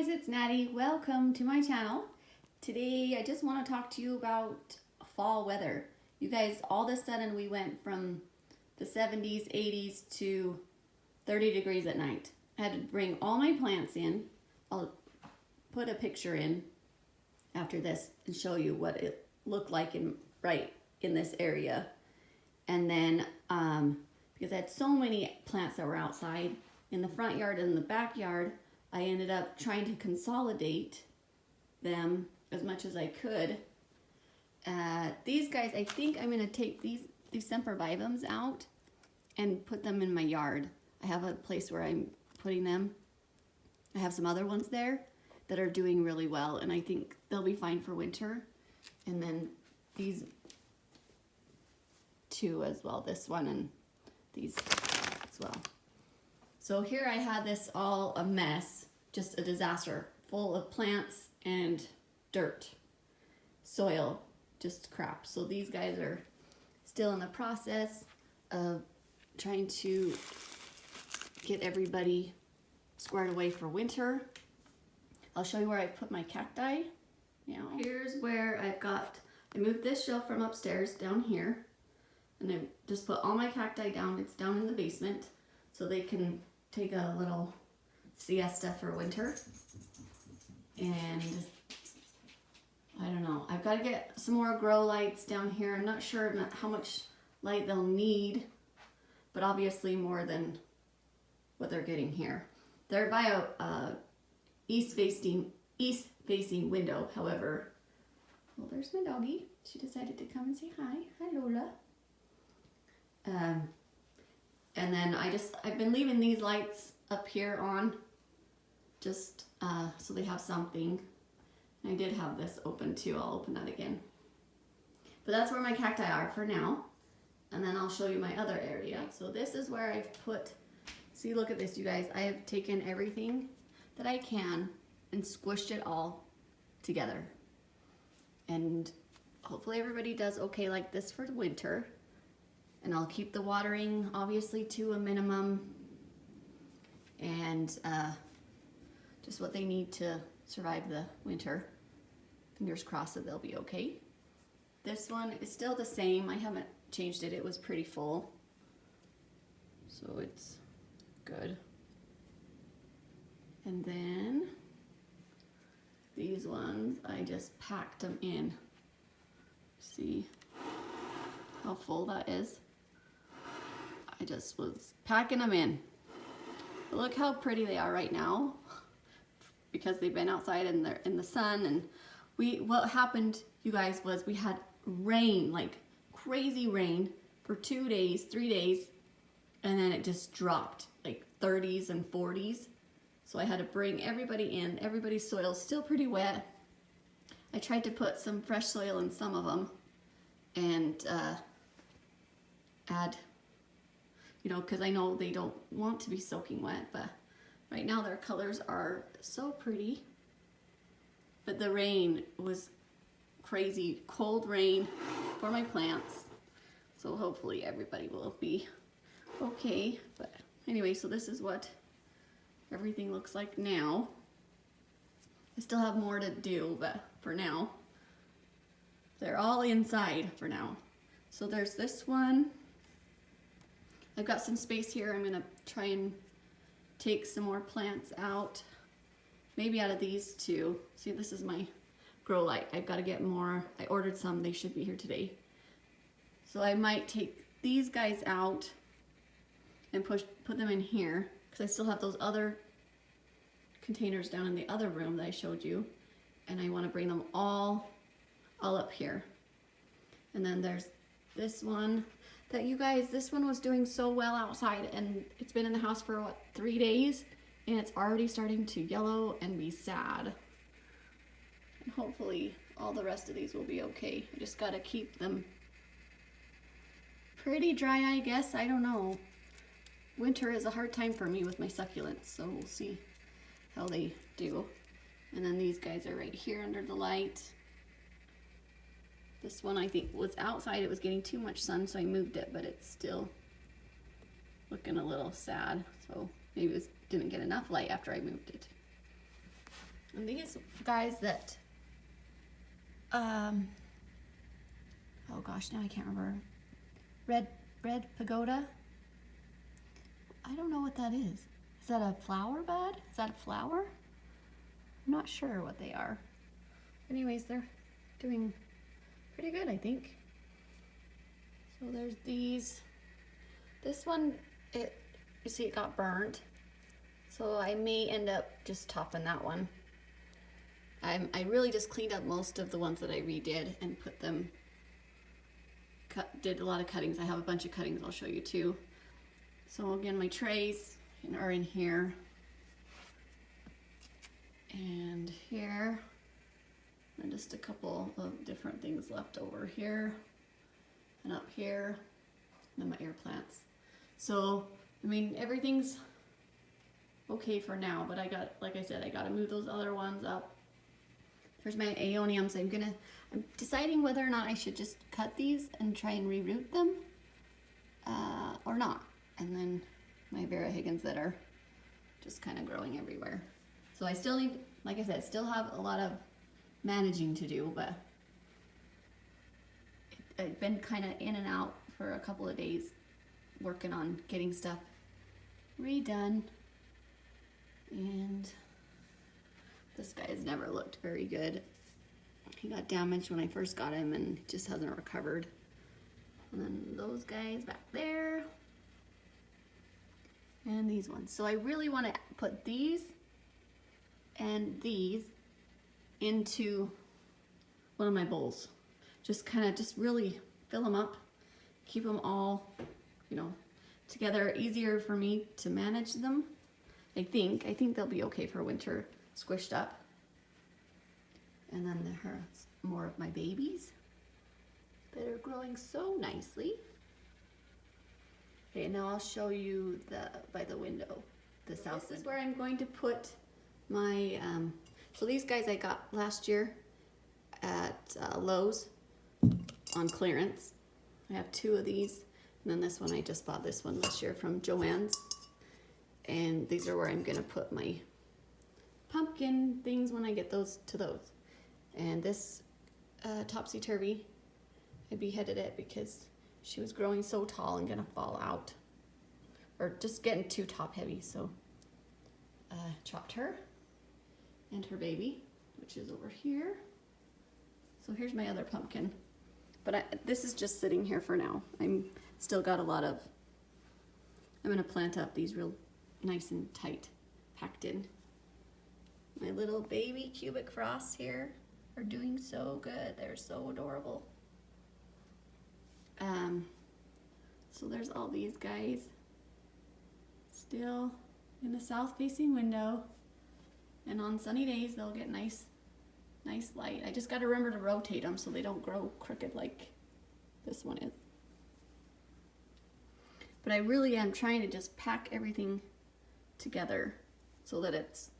guys, it's Natty. Welcome to my channel. Today I just want to talk to you about fall weather. You guys, all of a sudden we went from the 70s, 80s to 30 degrees at night. I had to bring all my plants in. I'll put a picture in after this and show you what it looked like right in this area. And then because I had so many plants that were outside in the front yard and the backyard, I ended up trying to consolidate them as much as I could. These guys, I think I'm going to take these sempervivums out and put them in my yard. I have a place where I'm putting them. I have some other ones there that are doing really well, and I think they'll be fine for winter. And then these two as well, this one and these as well. So here I had this all a mess, just a disaster, full of plants and dirt, soil, just crap. So these guys are still in the process of trying to get everybody squared away for winter. I'll show you where I put my cacti. Now, here's where I moved this shelf from upstairs down here, and I just put all my cacti down. It's down in the basement, so they can take a little siesta for winter. And I don't know, I've got to get some more grow lights down here. I'm not sure how much light they'll need, but obviously more than what they're getting here. They're by a east facing window. However, well, there's my doggie. She decided to come and say hi. Hi, Lola. And then I've been leaving these lights up here on just so they have something. And I did have this open too. I'll open that again. But that's where my cacti are for now. And then I'll show you my other area. So this is where I've put, see, look at this, you guys. I have taken everything that I can and squished it all together. And hopefully everybody does okay like this for winter. And I'll keep the watering obviously to a minimum, and just what they need to survive the winter. Fingers crossed that they'll be okay. This one is still the same. I haven't changed it. It was pretty full, so it's good. And then these ones, I just packed them in. See how full that is? I just was packing them in. But look how pretty they are right now, because they've been outside and they're in the sun. And what happened, you guys, was we had rain, like crazy rain for 2 days, 3 days, and then it just dropped like 30s and 40s. So I had to bring everybody in. Everybody's soil is still pretty wet. I tried to put some fresh soil in some of them and add, you know, because I know they don't want to be soaking wet, but right now their colors are so pretty. But the rain was crazy, cold rain for my plants. So hopefully everybody will be okay. But anyway, so this is what everything looks like now. I still have more to do, but for now, they're all inside for now. So there's this one. I've got some space here. I'm gonna try and take some more plants out. Maybe out of these two. See, this is my grow light. I've got to get more. I ordered some. They should be here today. So I might take these guys out and put them in here, because I still have those other containers down in the other room that I showed you, and I want to bring them all up here. And then there's this one that, you guys, this one was doing so well outside, and it's been in the house for what, 3 days, and it's already starting to yellow and be sad. And hopefully all the rest of these will be okay. I just got to keep them pretty dry, I guess. I don't know. Winter is a hard time for me with my succulents, so we'll see how they do. And then these guys are right here under the light. This one I think was outside. It was getting too much sun, so I moved it, but it's still looking a little sad. So maybe it didn't get enough light after I moved it. And these guys that, oh gosh, now I can't remember. Red pagoda. I don't know what that is. Is that a flower bud? Is that a flower? I'm not sure what they are. Anyways, they're doing pretty good, I think. So there's these. This one, you see it got burned. So I may end up just topping that one. I really just cleaned up most of the ones that I redid and put them, did a lot of cuttings. I have a bunch of cuttings I'll show you too. So again, my trays are in here. And here, and just a couple of different things left over here and up here, and then my air plants. So, I mean, everything's okay for now, but like I said, I gotta move those other ones up. There's my aeoniums. I'm deciding whether or not I should just cut these and try and reroot them, or not. And then my Vera Higgins that are just kind of growing everywhere. So I still need, like I said, still have a lot of managing to do, but I've been kind of in and out for a couple of days working on getting stuff redone. And this guy has never looked very good. He got damaged when I first got him and just hasn't recovered. And then those guys back there. And these ones. So I really want to put these and these into one of my bowls. Just kind of just really fill them up. Keep them all, you know, together. Easier for me to manage them. I think they'll be okay for winter, squished up. And then there's more of my babies that are growing so nicely. Okay, now I'll show you by the window, the south window. This is where I'm going to put my, so these guys I got last year at Lowe's on clearance. I have 2 of these, and then this one, I just bought this one this year from Joann's. And these are where I'm gonna put my pumpkin things when I get those to those. And this topsy-turvy, I beheaded it because she was growing so tall and gonna fall out, or just getting too top heavy. So chopped her and her baby, which is over here. So here's my other pumpkin, but this is just sitting here for now. I'm still got a lot of, I'm gonna plant up these real nice and tight, packed in. My little baby cubic frosts here are doing so good. They're so adorable. So there's all these guys still in the south facing window, and on sunny days they'll get nice light. I just got to remember to rotate them so they don't grow crooked like this one is. But I really am trying to just pack everything together so that it's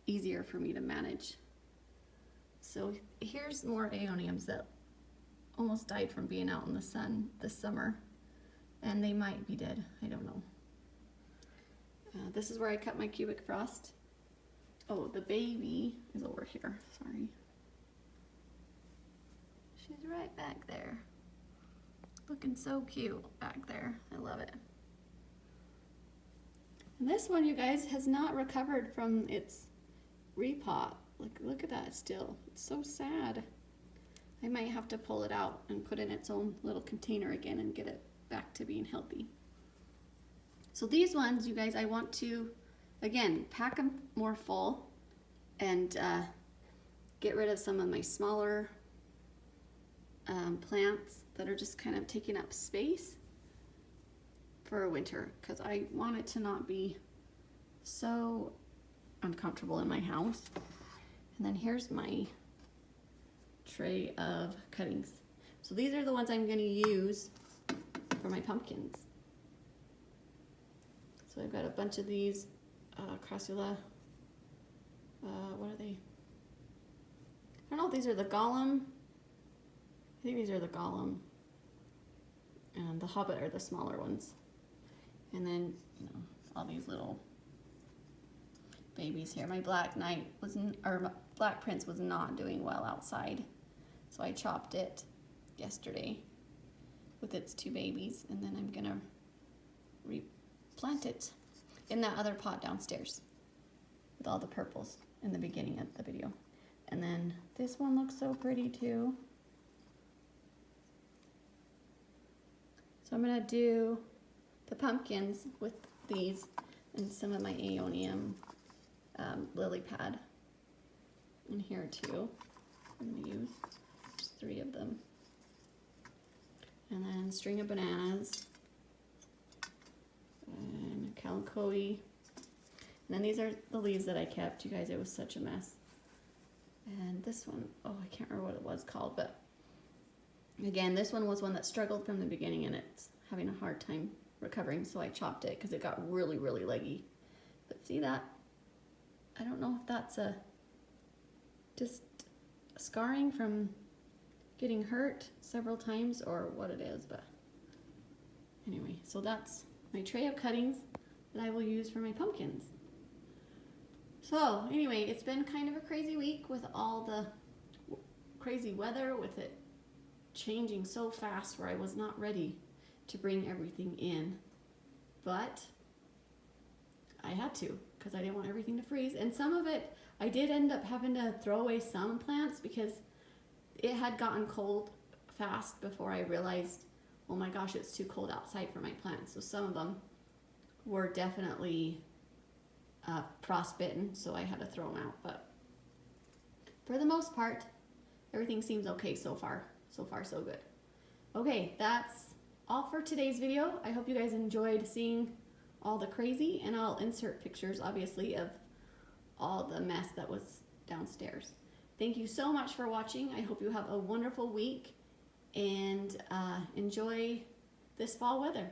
easier for me to manage. So here's more aeoniums that almost died from being out in the sun this summer, and they might be dead, I don't know. This is where I cut my cubic frost. Oh, the baby is over here, sorry. She's right back there. Looking so cute back there, I love it. And this one, you guys, has not recovered from its repot. Look at that still. It's so sad. I might have to pull it out and put it in its own little container again and get it back to being healthy. So these ones, you guys, I want to, again, pack them more full and get rid of some of my smaller plants that are just kind of taking up space for winter, because I want it to not be so uncomfortable in my house. And then here's my tray of cuttings. So these are the ones I'm going to use for my pumpkins. So I've got a bunch of these Crassula, what are they? I don't know if these are the Gollum. I think these are the Gollum. And the Hobbit are the smaller ones. And then, you know, all these little babies here. My black knight or black prince was not doing well outside, so I chopped it yesterday with its 2 babies, and then I'm gonna replant it in that other pot downstairs with all the purples in the beginning of the video. And then this one looks so pretty too. So I'm gonna do the pumpkins with these and some of my aeonium lily pad in here too. I'm gonna use just 3 of them. And then string of bananas and kalanchoe. And then these are the leaves that I kept. You guys, it was such a mess. And this one, oh, I can't remember what it was called, but again, this one was one that struggled from the beginning and it's having a hard time recovering, so I chopped it because it got really, really leggy. But see that? I don't know if that's just scarring from getting hurt several times or what it is, but anyway, so that's my tray of cuttings that I will use for my pumpkins. So anyway, it's been kind of a crazy week with all the crazy weather, with it changing so fast where I was not ready to bring everything in, but I had to because I didn't want everything to freeze. And some of it I did end up having to throw away some plants because it had gotten cold fast before I realized, oh my gosh, it's too cold outside for my plants. So some of them were definitely frostbitten, so I had to throw them out. But for the most part, everything seems okay so far. So far, so good. Okay, that's all for today's video. I hope you guys enjoyed seeing all the crazy, and I'll insert pictures, obviously, of all the mess that was downstairs. Thank you so much for watching. I hope you have a wonderful week and enjoy this fall weather.